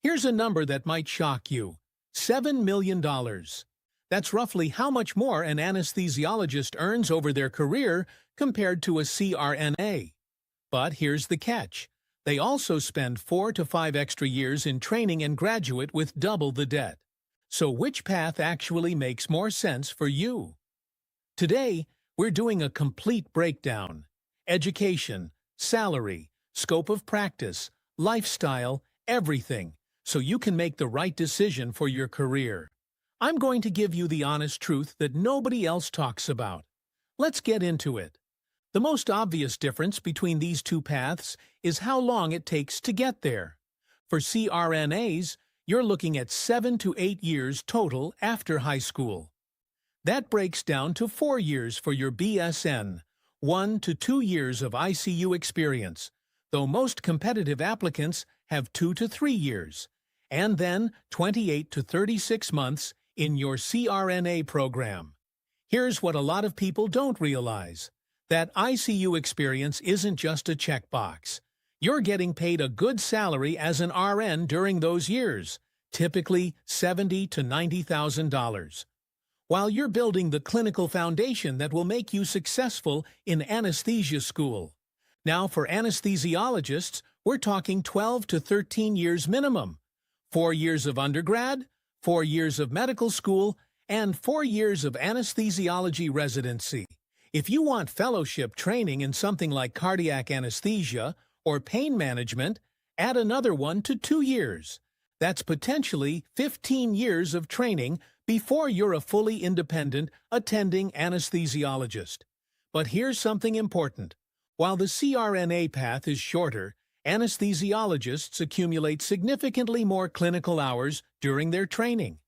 Here's a number that might shock you. $7 million. That's roughly how much more an anesthesiologist earns over their career compared to a CRNA. But here's the catch. They also spend 4 to 5 extra years in training and graduate with double the debt. So which path actually makes more sense for you? Today, we're doing a complete breakdown. Education, salary, scope of practice, lifestyle, everything, so you can make the right decision for your career. I'm going to give you the honest truth that nobody else talks about. Let's get into it. The most obvious difference between these two paths is how long it takes to get there. For CRNAs, you're looking at 7 to 8 years total after high school. That breaks down to 4 years for your BSN, 1 to 2 years of ICU experience, though most competitive applicants have 2 to 3 years, and then 28 to 36 months in your CRNA program. Here's what a lot of people don't realize. That ICU experience isn't just a checkbox. You're getting paid a good salary as an RN during those years, typically $70,000 to $90,000. While you're building the clinical foundation that will make you successful in anesthesia school. Now for anesthesiologists, we're talking 12 to 13 years minimum. 4 years of undergrad, 4 years of medical school, and 4 years of anesthesiology residency. If you want fellowship training in something like cardiac anesthesia or pain management, add another 1 to 2 years. That's potentially 15 years of training before you're a fully independent, attending anesthesiologist. But here's something important. While the CRNA path is shorter, anesthesiologists accumulate significantly more clinical hours during their training.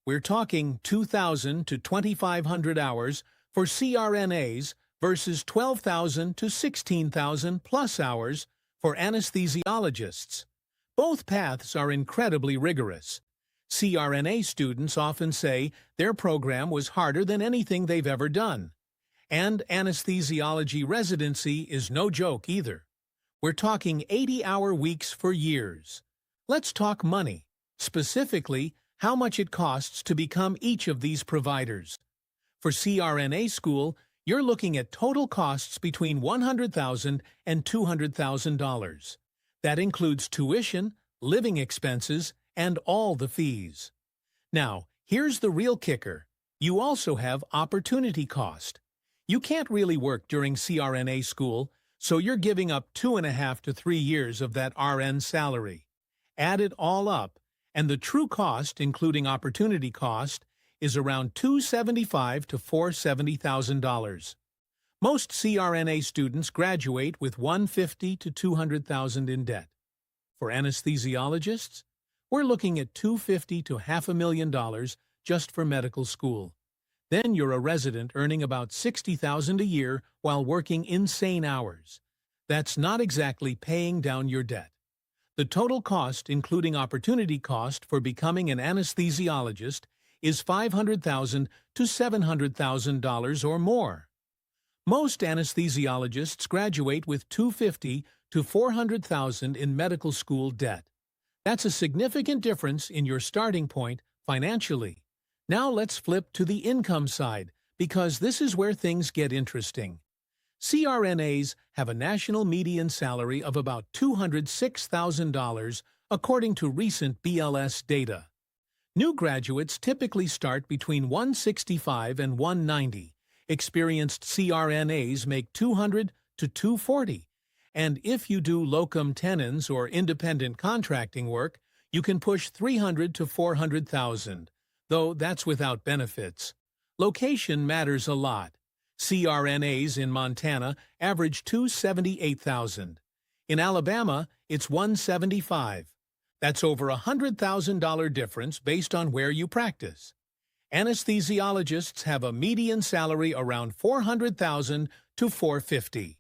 We're talking 2,000 to 2,500 hours for CRNAs versus 12,000 to 16,000 plus hours for anesthesiologists. Both paths are incredibly rigorous. CRNA students often say their program was harder than anything they've ever done. And anesthesiology residency is no joke either. We're talking 80-hour weeks for years. Let's talk money, specifically how much it costs to become each of these providers. For CRNA school, you're looking at total costs between $100,000 and $200,000. That includes tuition, living expenses, and all the fees. Now, here's the real kicker. You also have opportunity cost. You can't really work during CRNA school, so you're giving up 2.5 to 3 years of that RN salary. Add it all up, and the true cost, including opportunity cost, is around $275,000 to $470,000. Most CRNA students graduate with $150,000 to $200,000 in debt. For anesthesiologists, we're looking at $250,000 to $500,000 just for medical school. Then you're a resident earning about $60,000 a year while working insane hours. That's not exactly paying down your debt. The total cost, including opportunity cost for becoming an anesthesiologist, is $500,000 to $700,000 or more. Most anesthesiologists graduate with $250,000 to $400,000 in medical school debt. That's a significant difference in your starting point financially. Now let's flip to the income side, because this is where things get interesting. CRNAs have a national median salary of about $206,000 according to recent BLS data. New graduates typically start between $165,000 and $190,000. Experienced CRNAs make $200,000 to $240,000. And if you do locum tenens or independent contracting work, you can push $300,000 to $400,000, though that's without benefits. Location matters a lot. CRNAs in Montana average $278,000. In Alabama, it's $175,000. That's over a $100,000 difference based on where you practice. Anesthesiologists have a median salary around $400,000 to $450,000.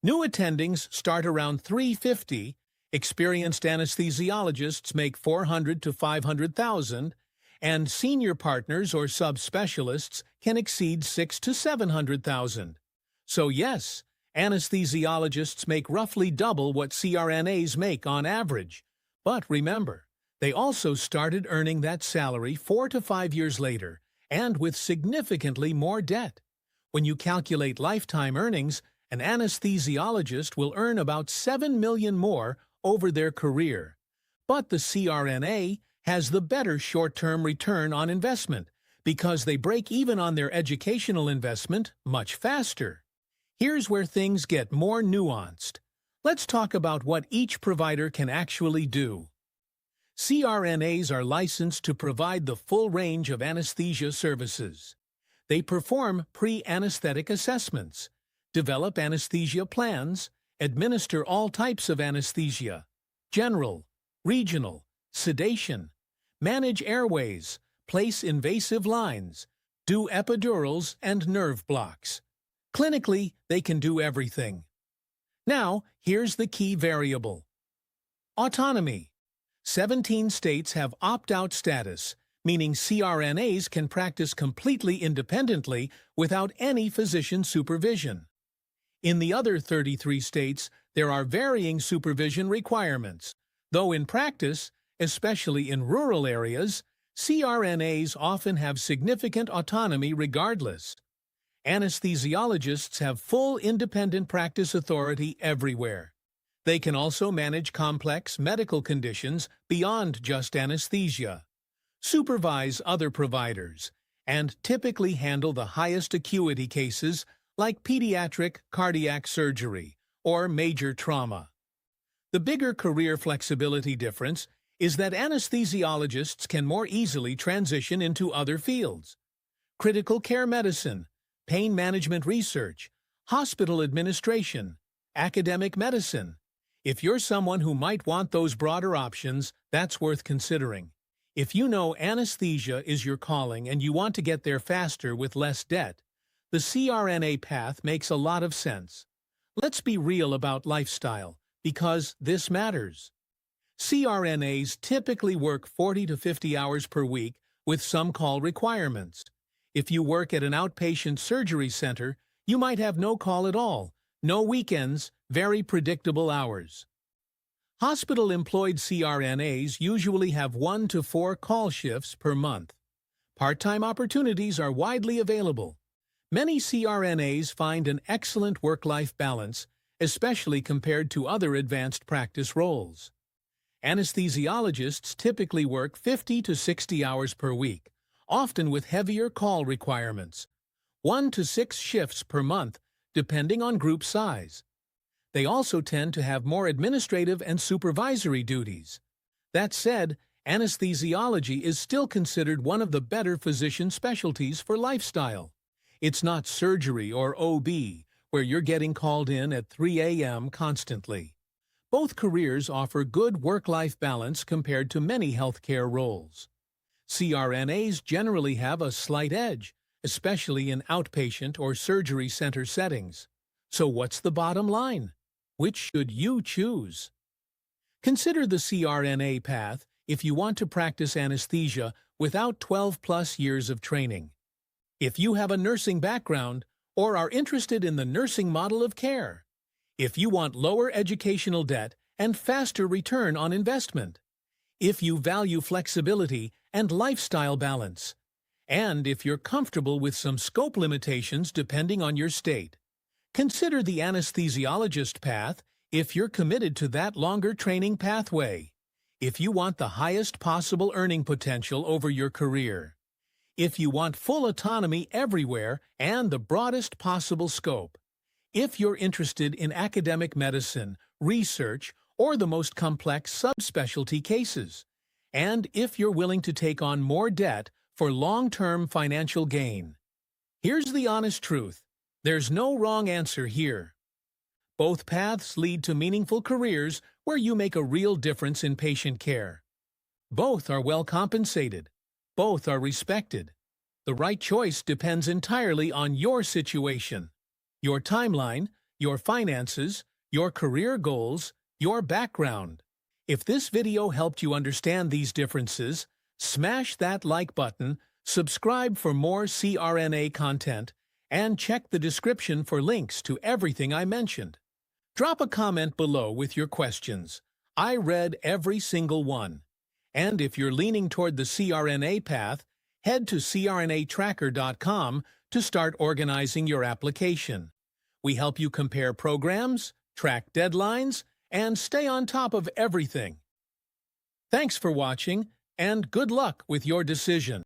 New attendings start around $350,000. Experienced anesthesiologists make $400,000 to $500,000, and senior partners or subspecialists can exceed $600,000 to $700,000. So yes, anesthesiologists make roughly double what CRNAs make on average. But remember, They also started earning that salary 4 to 5 years later, and with significantly more debt. When you calculate lifetime earnings, an anesthesiologist will earn about $7 million more over their career. But the CRNA has the better short-term return on investment because they break even on their educational investment much faster. Here's where things get more nuanced. Let's talk about what each provider can actually do. CRNAs are licensed to provide the full range of anesthesia services. They perform pre-anesthetic assessments, develop anesthesia plans, administer all types of anesthesia, general, regional, sedation, manage airways, place invasive lines, do epidurals and nerve blocks. Clinically, they can do everything. Now, here's the key variable. Autonomy. 17 states have opt-out status, meaning CRNAs can practice completely independently without any physician supervision. In the other 33 states, there are varying supervision requirements, though in practice, especially in rural areas, CRNAs often have significant autonomy regardless. Anesthesiologists have full independent practice authority everywhere. They can also manage complex medical conditions beyond just anesthesia, supervise other providers, and typically handle the highest acuity cases like pediatric cardiac surgery or major trauma. The bigger career flexibility difference is that anesthesiologists can more easily transition into other fields. Critical care medicine, pain management research, hospital administration, academic medicine. If you're someone who might want those broader options, that's worth considering. If you know anesthesia is your calling and you want to get there faster with less debt, the CRNA path makes a lot of sense. Let's be real about lifestyle, because this matters. CRNAs typically work 40 to 50 hours per week with some call requirements. If you work at an outpatient surgery center, you might have no call at all, no weekends, very predictable hours. Hospital-employed CRNAs usually have 1 to 4 call shifts per month. Part-time opportunities are widely available. Many CRNAs find an excellent work-life balance, especially compared to other advanced practice roles. Anesthesiologists typically work 50 to 60 hours per week, often with heavier call requirements, 1 to 6 shifts per month, depending on group size. They also tend to have more administrative and supervisory duties. That said, anesthesiology is still considered one of the better physician specialties for lifestyle. It's not surgery or OB, where you're getting called in at 3 a.m. constantly. Both careers offer good work-life balance compared to many healthcare roles. CRNAs generally have a slight edge, especially in outpatient or surgery center settings. So what's the bottom line? Which should you choose? Consider the CRNA path if you want to practice anesthesia without 12-plus years of training. If you have a nursing background or are interested in the nursing model of care. If you want lower educational debt and faster return on investment. If you value flexibility and lifestyle balance. And if you're comfortable with some scope limitations depending on your state. Consider the anesthesiologist path if you're committed to that longer training pathway. If you want the highest possible earning potential over your career. If you want full autonomy everywhere and the broadest possible scope. If you're interested in academic medicine, research, or the most complex subspecialty cases. And if you're willing to take on more debt for long-term financial gain. Here's the honest truth. There's no wrong answer here. Both paths lead to meaningful careers where you make a real difference in patient care. Both are well compensated. Both are respected. The right choice depends entirely on your situation, your timeline, your finances, your career goals, your background. If this video helped you understand these differences, smash that like button, subscribe for more CRNA content, and check the description for links to everything I mentioned. Drop a comment below with your questions. I read every single one. And if you're leaning toward the CRNA path, head to crnatracker.com to start organizing your application. We help you compare programs, track deadlines, and stay on top of everything. Thanks for watching, and good luck with your decision.